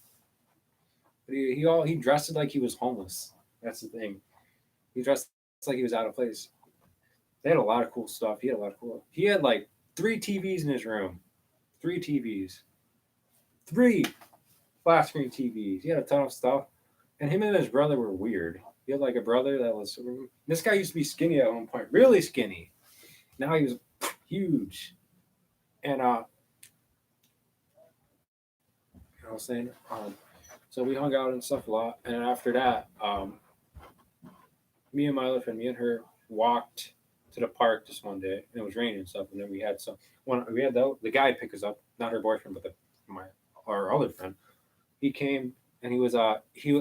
But he dressed like he was homeless. That's the thing. He dressed like he was out of place. They had a lot of cool stuff. He had like three TVs in his room. Three TVs. Three flat screen TVs. He had a ton of stuff. And him and his brother were weird. He had like a brother that was. This guy used to be skinny at one point, really skinny. Now he was huge. And I was saying, so we hung out and stuff a lot. And after that, me and my other friend, me and her walked to the park just one day, and it was raining and stuff. And then we had the guy pick us up, not her boyfriend, but my our other friend. He came, and he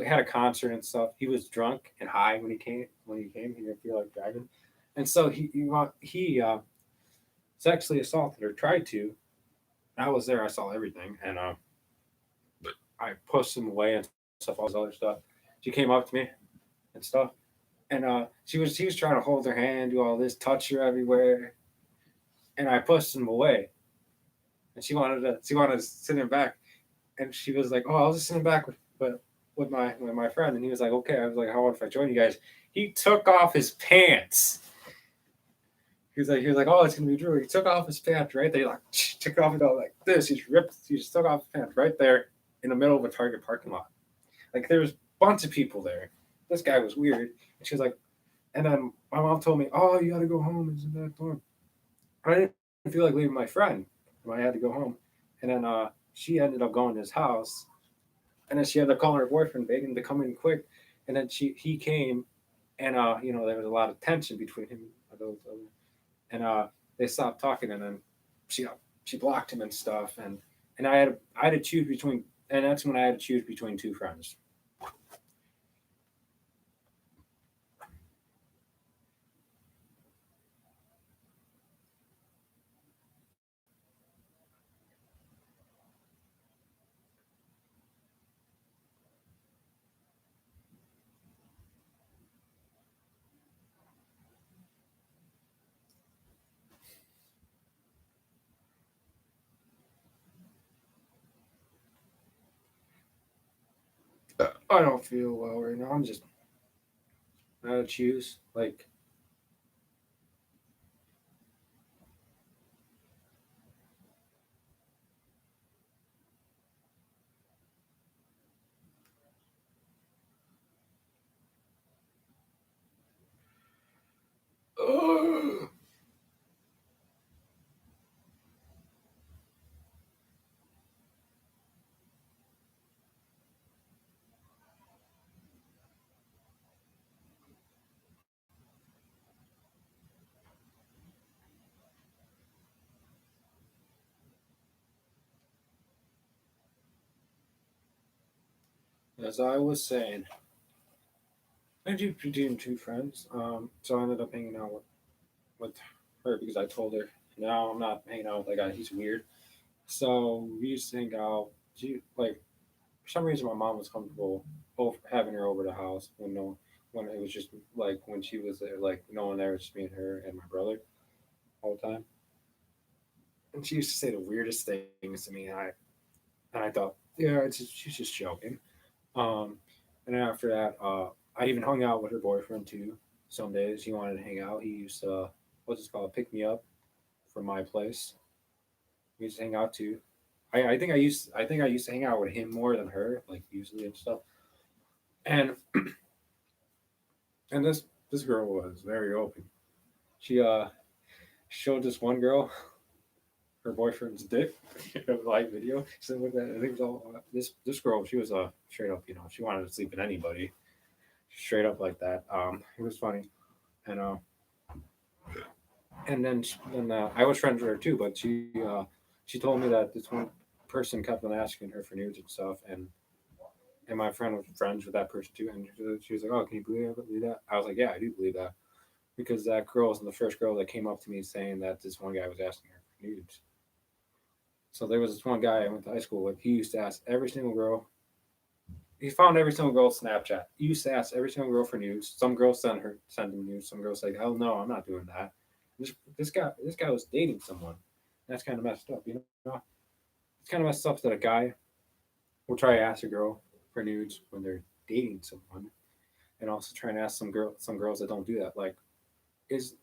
had a concert and stuff. He was drunk and high when he came. He didn't feel like driving, and so he sexually assaulted or tried to. I was there. I saw everything, and I pushed him away and stuff, all this other stuff. She came up to me and stuff, and he was trying to hold her hand, do all this, touch her everywhere, and I pushed him away, and she wanted to sit him back, and she was like, "Oh, I was just sitting back with my friend," and he was like, "Okay." I was like, "How about if I join you guys?" He took off his pants. He was like, "Oh, it's gonna be Drew." He took off his pants right there, like took it off and go like this. He just took off his pants right there in the middle of a Target parking lot. Like there was a bunch of people there. This guy was weird. And she was like, and then my mom told me, "Oh, you gotta go home. Isn't that dorm?" I didn't feel like leaving my friend. I had to go home, and then she ended up going to his house, and then she ended up calling her boyfriend, begging him to come in quick, and then he came, and there was a lot of tension between him and those other, and they stopped talking, and then she blocked him and stuff, and I had to choose between, and that's when I had to choose between two friends. I don't feel well right now. I'm just I had to choose like. As I was saying, I do between two friends. So I ended up hanging out with her because I told her. Now I'm not hanging out with that guy. He's weird. So we used to hang out. Like for some reason, my mom was comfortable having her over the house when it was just like when she was there, like no one there, just me and her and my brother all the time. And she used to say the weirdest things to me, and I thought, yeah, she's just joking. Um, and then after that, I even hung out with her boyfriend too. Some days he wanted to hang out. He used to what's it called, pick me up from my place. We used to hang out too. I think I used to hang out with him more than her, like usually and stuff. And and this girl was very open. She showed this one girl her boyfriend's dick in a live video. So with that, I think it was all this girl. She was straight up, she wanted to sleep with anybody, straight up like that. It was funny, and I was friends with her too, but she told me that this one person kept on asking her for nudes and stuff, and my friend was friends with that person too, and she was like, "Oh, can you believe that?" I was like, "Yeah, I do believe that," because that girl was the first girl that came up to me saying that this one guy was asking her for nudes. So there was this one guy I went to high school with. He used to ask every single girl. He found every single girl's Snapchat. He used to ask every single girl for nudes. Some girls send him nudes. Some girls like, "Hell no, I'm not doing that." This guy was dating someone. That's kind of messed up, you know. It's kind of messed up that a guy will try to ask a girl for nudes when they're dating someone, and also try and ask some girls that don't do that. Like, is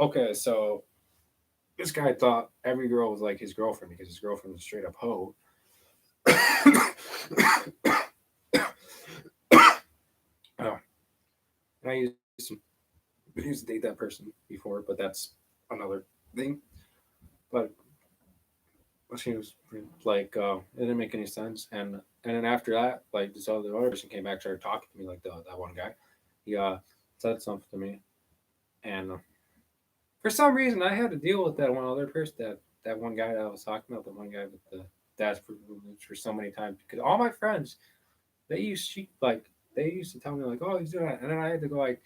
okay. So this guy thought every girl was like his girlfriend because his girlfriend was a straight up hoe. uh, and I used to date that person before, but that's another thing. But she was like, it didn't make any sense. And then after that, like the other person came back, started talking to me, like that one guy. He said something to me, and for some reason, I had to deal with that one other person, that one guy that I was talking about, the one guy with the dad's privilege for so many times because all my friends they used to tell me like, oh, he's doing that, and then I had to go like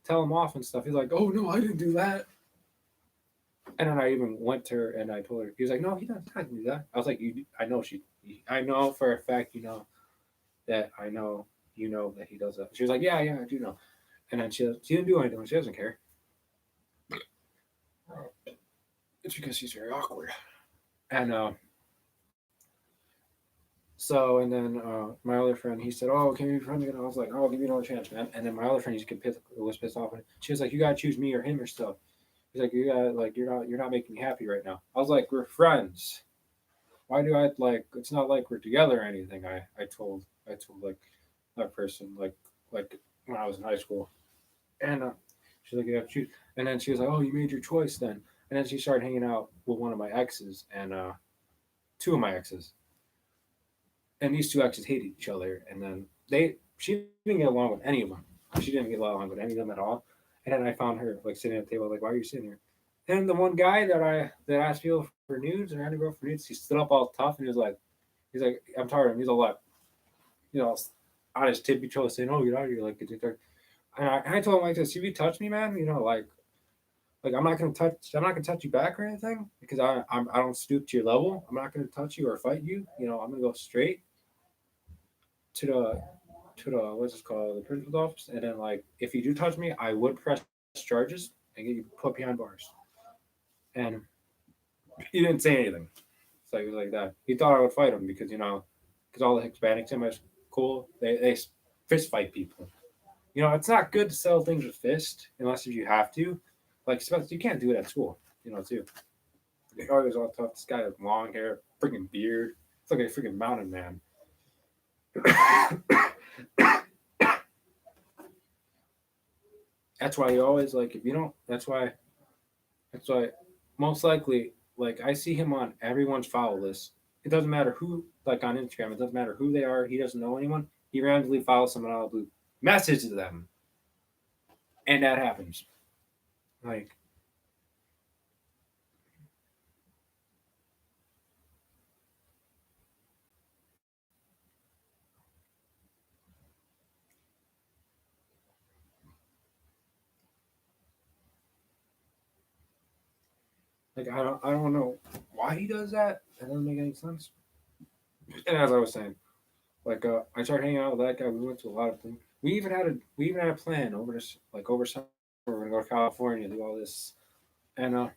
tell him off and stuff. He's like, oh no, I didn't do that. And then I even went to her and I told her. He was like, no, he doesn't do that. I was like, I know I know for a fact that I know that he does that. She was like, yeah, yeah, I do know. And then she didn't do anything. She doesn't care. It's because she's very awkward. And So and then my other friend, he said, "Oh, can we be friends again?" I was like, "Oh, I'll give you another chance, man." And then my other friend, was pissed off. And she was like, "You gotta choose me or him or stuff." He's like, "You got like you're not making me happy right now." I was like, "We're friends. Why do I like? It's not like we're together or anything." I told like that person like when I was in high school, and she's like, "You have to choose." And then she was like, "Oh, you made your choice then." And then she started hanging out with one of my exes and two of my exes, and these two exes hated each other. And then she didn't get along with any of them. She didn't get along with any of them at all. And then I found her like sitting at the table, like, "Why are you sitting here?" And the one guy that asked people for nudes and had to go for nudes, he stood up all tough and he's like, "I'm tired of him." He's all like, you know, on his tippy toe saying, "Oh, get out of here!" Like, and I told him like this: "If you touch me, man, like I'm not gonna touch you back or anything because I don't stoop to your level. I'm not gonna touch you or fight you. I'm gonna go straight to the what's it called, the principal's office, and then like if you do touch me, I would press charges and get you put behind bars." And he didn't say anything. So he was like that. He thought I would fight him because all the Hispanics in my school they fist fight people. It's not good to settle things with fist unless if you have to. Like, especially you can't do it at school. Too. Oh, he was all tough. This guy has long hair, freaking beard. It's like a freaking mountain man. That's why you always like if you don't. That's why most likely like I see him on everyone's follow list. It doesn't matter who like on Instagram. It doesn't matter who they are. He doesn't know anyone. He randomly follows someone out of the blue, messages them, and that happens. Like I don't know why he does that. That doesn't make any sense. And as I was saying, like I started hanging out with that guy. We went to a lot of things. We even had a plan over this like over summer. We're gonna go to California, do all this, and